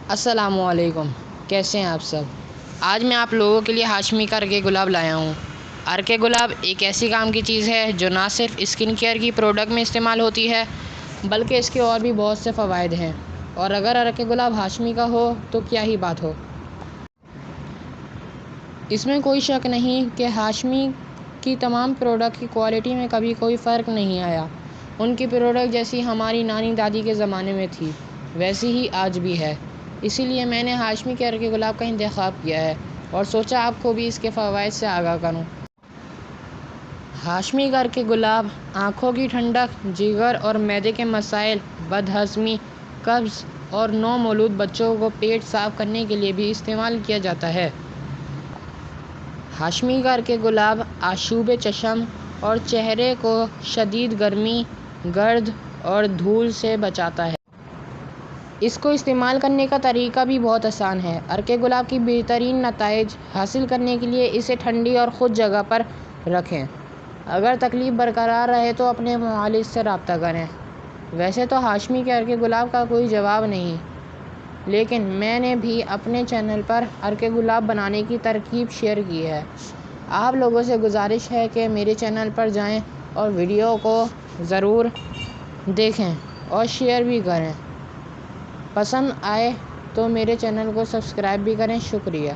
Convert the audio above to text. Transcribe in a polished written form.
السلام علیکم، کیسے ہیں آپ سب؟ آج میں آپ لوگوں کے لیے ہاشمی کا ارکے گلاب لایا ہوں۔ ارکے گلاب ایک ایسی کام کی چیز ہے جو نہ صرف اسکن کیئر کی پروڈکٹ میں استعمال ہوتی ہے بلکہ اس کے اور بھی بہت سے فوائد ہیں، اور اگر ارکے گلاب ہاشمی کا ہو تو کیا ہی بات ہو۔ اس میں کوئی شک نہیں کہ ہاشمی کی تمام پروڈکٹ کی کوالٹی میں کبھی کوئی فرق نہیں آیا۔ ان کی پروڈکٹ جیسی ہماری نانی دادی کے زمانے میں تھی ویسی ہی آج بھی ہے، اسی لیے میں نے ہاشمی کے ارکے گلاب کا انتخاب کیا ہے اور سوچا آپ کو بھی اس کے فوائد سے آگاہ کروں۔ ہاشمی کا ارکے گلاب آنکھوں کی ٹھنڈک، جگر اور معدے کے مسائل، بد ہضمی، قبض اور نومولود بچوں کو پیٹ صاف کرنے کے لیے بھی استعمال کیا جاتا ہے۔ ہاشمی کا ارکے گلاب آشوب چشم اور چہرے کو شدید گرمی، گرد اور دھول سے بچاتا ہے۔ اس کو استعمال کرنے کا طریقہ بھی بہت آسان ہے۔ ارکے گلاب کی بہترین نتائج حاصل کرنے کے لیے اسے ٹھنڈی اور خشک جگہ پر رکھیں۔ اگر تکلیف برقرار رہے تو اپنے معالج سے رابطہ کریں۔ ویسے تو ہاشمی کے ارکے گلاب کا کوئی جواب نہیں، لیکن میں نے بھی اپنے چینل پر ارکے گلاب بنانے کی ترکیب شیئر کی ہے۔ آپ لوگوں سے گزارش ہے کہ میرے چینل پر جائیں اور ویڈیو کو ضرور دیکھیں اور شیئر بھی کریں۔ پسند آئے تو میرے چینل کو سبسکرائب بھی کریں۔ شکریہ۔